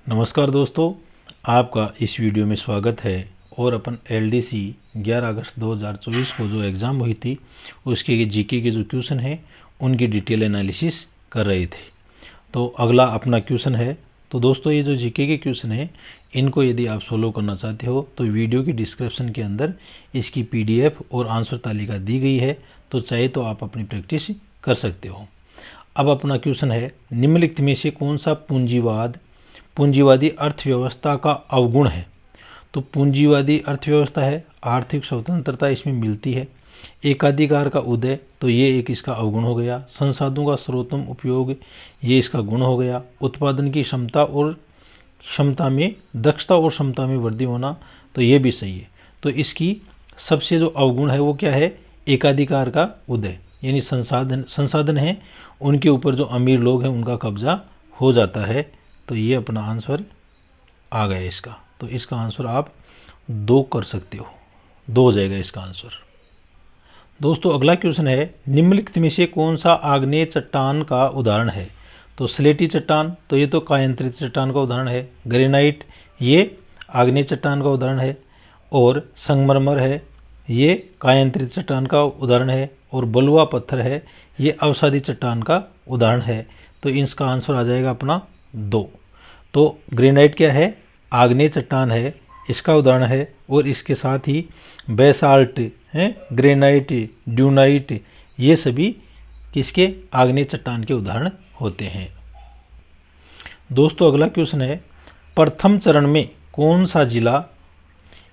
नमस्कार दोस्तों, आपका इस वीडियो में स्वागत है। और अपन एलडीसी 11 अगस्त 2024 को जो एग्ज़ाम हुई थी उसके जीके के जो क्वेश्चन हैं उनकी डिटेल एनालिसिस कर रहे थे। तो अगला अपना क्वेश्चन है। तो दोस्तों, ये जो जीके के क्वेश्चन हैं इनको यदि आप सोल्व करना चाहते हो तो वीडियो की डिस्क्रिप्शन के अंदर इसकी पीडीएफ और आंसर तालिका दी गई है, तो चाहे तो आप अपनी प्रैक्टिस कर सकते हो। अब अपना क्वेश्चन है, निम्नलिखित में से कौन सा पूंजीवादी अर्थव्यवस्था का अवगुण है। तो पूंजीवादी अर्थव्यवस्था है, आर्थिक स्वतंत्रता इसमें मिलती है, एकाधिकार का उदय, तो ये एक इसका अवगुण हो गया। संसाधनों का सर्वोत्तम उपयोग, ये इसका गुण हो गया। उत्पादन की क्षमता में दक्षता और क्षमता में वृद्धि होना, तो ये भी सही है। तो इसकी सबसे जो अवगुण है वो क्या है, एकाधिकार का उदय, यानी संसाधन है उनके ऊपर जो अमीर लोग हैं उनका कब्जा हो जाता है। तो ये अपना आंसर आ गया इसका। तो इसका आंसर आप 2 कर सकते हो, 2 हो जाएगा इसका आंसर। दोस्तों, अगला क्वेश्चन है, निम्नलिखित में से कौन सा आग्नेय चट्टान का उदाहरण है। तो स्लेटी चट्टान, तो ये तो कायांतरित चट्टान का उदाहरण है। ग्रेनाइट, ये आग्नेय चट्टान का उदाहरण है। और संगमरमर है, ये कायांतरित चट्टान का उदाहरण है। और बलुआ पत्थर है, ये अवसादी चट्टान का उदाहरण है। तो इसका आंसर आ जाएगा अपना 2। तो ग्रेनाइट क्या है, आग्नेय चट्टान है, इसका उदाहरण है। और इसके साथ ही बेसाल्ट है, ग्रेनाइट, ड्यूनाइट, ये सभी किसके, आग्नेय चट्टान के उदाहरण होते हैं। दोस्तों, अगला क्वेश्चन है, प्रथम चरण में कौन सा जिला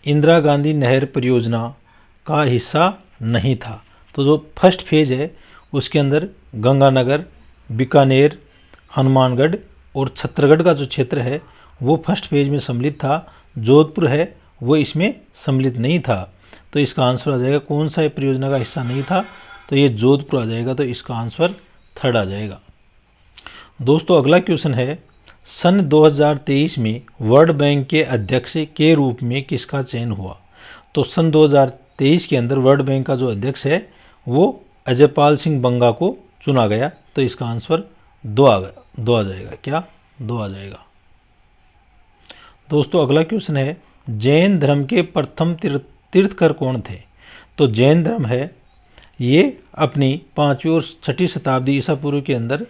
इंदिरा गांधी नहर परियोजना का हिस्सा नहीं था। तो जो फर्स्ट फेज है उसके अंदर गंगानगर, बीकानेर, हनुमानगढ़ और छत्तीसगढ़ का जो क्षेत्र है वो फर्स्ट फेज में सम्मिलित था। जोधपुर है वो इसमें सम्मिलित नहीं था। तो इसका आंसर आ जाएगा, कौन सा परियोजना का हिस्सा नहीं था, तो ये जोधपुर आ जाएगा। तो इसका आंसर 3rd आ जाएगा। दोस्तों, अगला क्वेश्चन है, सन 2023 में वर्ल्ड बैंक के अध्यक्ष के रूप में किसका चयन हुआ। तो सन 2023 के अंदर वर्ल्ड बैंक का जो अध्यक्ष है वो अजयपाल सिंह बंगा को चुना गया। तो इसका आंसर 2 आ जाएगा। क्या 2 आ जाएगा। दोस्तों, अगला क्वेश्चन है, जैन धर्म के प्रथम तीर्थकर कौन थे। तो जैन धर्म है, ये अपनी 5वीं और 6ठी शताब्दी ईसा पूर्व के अंदर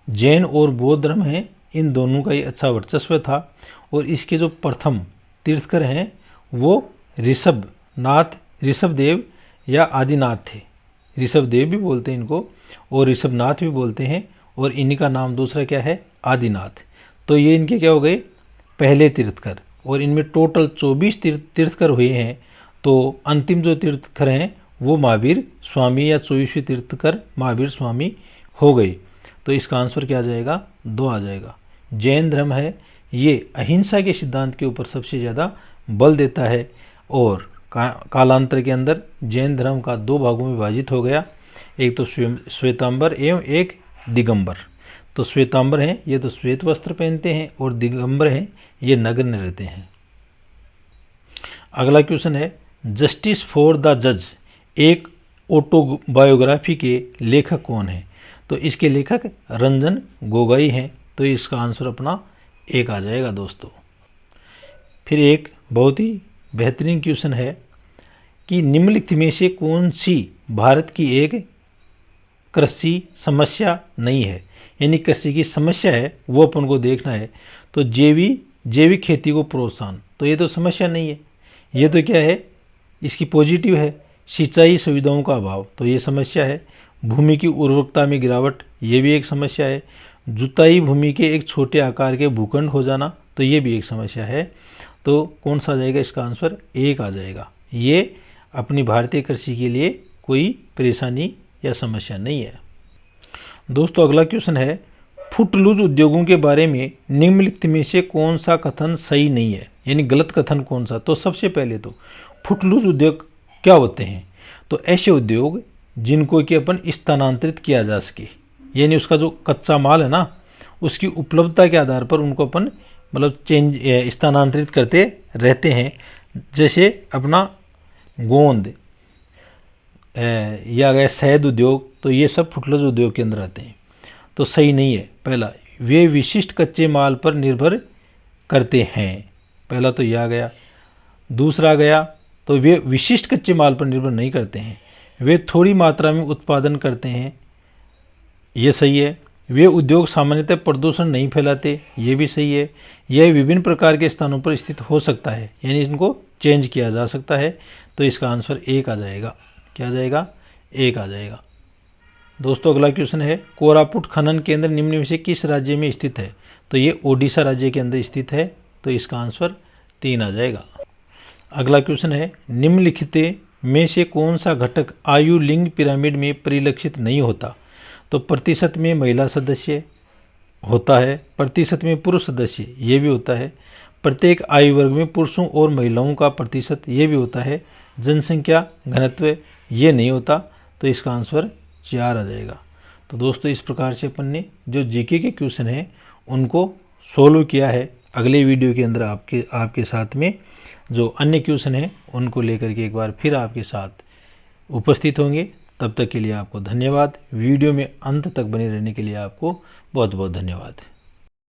जैन और बौद्ध धर्म है, इन दोनों का ही अच्छा वर्चस्व था। और इसके जो प्रथम तीर्थकर हैं वो ऋषभदेव या आदिनाथ थे। ऋषभदेव भी बोलते हैं इनको और ऋषभनाथ भी बोलते हैं। और इन्हीं का नाम दूसरा क्या है, आदिनाथ। तो ये इनके क्या हो गए, पहले तीर्थकर। और इनमें टोटल 24 तीर्थकर हुए हैं। तो अंतिम जो तीर्थकर हैं वो महावीर स्वामी या 24वें तीर्थकर महावीर स्वामी हो गए। तो इसका आंसर क्या आ जाएगा, 2 आ जाएगा। जैन धर्म है, ये अहिंसा के सिद्धांत के ऊपर सबसे ज़्यादा बल देता है। और कालांतर के अंदर जैन धर्म का 2 भागों में विभाजित हो गया, एक तो श्वेतांबर एवं एक दिगंबर। तो श्वेतांबर हैं, ये तो श्वेत वस्त्र पहनते हैं, और दिगंबर हैं, ये नग्न रहते हैं। अगला क्वेश्चन है, जस्टिस फॉर द जज एक ऑटोबायोग्राफी के लेखक कौन है। तो इसके लेखक रंजन गोगोई हैं। तो इसका आंसर अपना 1 आ जाएगा। दोस्तों, फिर एक बहुत ही बेहतरीन क्वेश्चन है कि निम्नलिखित में से कौन सी भारत की एक कृषि समस्या नहीं है, यानी कृषि की समस्या है वो अपन को देखना है। तो जैविक खेती को प्रोत्साहन, तो ये तो समस्या नहीं है, ये तो क्या है, इसकी पॉजिटिव है। सिंचाई सुविधाओं का अभाव, तो ये समस्या है। भूमि की उर्वरकता में गिरावट, ये भी एक समस्या है। जुताई भूमि के एक छोटे आकार के भूखंड हो जाना, तो ये भी एक समस्या है। तो कौन सा आ जाएगा, इसका आंसर 1 आ जाएगा। ये अपनी भारतीय कृषि के लिए कोई परेशानी या समस्या नहीं है। दोस्तों, अगला क्वेश्चन है, फुटलूज उद्योगों के बारे में निम्नलिखित में से कौन सा कथन सही नहीं है, यानी गलत कथन कौन सा। तो सबसे पहले तो फुटलूज उद्योग क्या होते हैं। तो ऐसे उद्योग जिनको कि अपन स्थानांतरित किया जा सके, यानी उसका जो कच्चा माल है ना उसकी उपलब्धता के आधार पर उनको अपन मतलब स्थानांतरित करते रहते हैं। जैसे अपना गोंद या गया शहद उद्योग, तो ये सब फुटलूज उद्योग के अंदर आते हैं। तो सही नहीं है। पहला, वे विशिष्ट कच्चे माल पर निर्भर करते हैं। पहला तो यह आ गया। दूसरा आ गया तो वे विशिष्ट कच्चे माल पर निर्भर नहीं करते हैं, वे थोड़ी मात्रा में उत्पादन करते हैं, ये सही है। वे उद्योग सामान्यतः प्रदूषण नहीं फैलाते, ये भी सही है। यह विभिन्न प्रकार के स्थानों पर स्थित हो सकता है, यानी इनको चेंज किया जा सकता है। तो इसका आंसर 1 आ जाएगा। क्या आ जाएगा? 1 आ जाएगा। दोस्तों अगला क्वेश्चन है, कोरापुट खनन केंद्र निम्न में से किस राज्य में स्थित है? तो ये ओडिशा राज्य के अंदर स्थित है। तो इसका आंसर 3 आ जाएगा। अगला क्वेश्चन है, निम्नलिखित में से कौन सा घटक आयु लिंग पिरामिड में परिलक्षित नहीं होता? तो प्रतिशत में महिला सदस्य होता है, प्रतिशत में पुरुष सदस्य ये भी होता है, प्रत्येक आयु वर्ग में पुरुषों और महिलाओं का प्रतिशत ये भी होता है, जनसंख्या घनत्व ये नहीं होता। तो इसका आंसर 4 आ जाएगा। तो दोस्तों इस प्रकार से अपन ने जो जीके के क्वेश्चन हैं उनको सोल्व किया है। अगले वीडियो के अंदर आपके साथ में जो अन्य क्वेश्चन हैं उनको लेकर के एक बार फिर आपके साथ उपस्थित होंगे। तब तक के लिए आपको धन्यवाद। वीडियो में अंत तक बने रहने के लिए आपको बहुत बहुत धन्यवाद।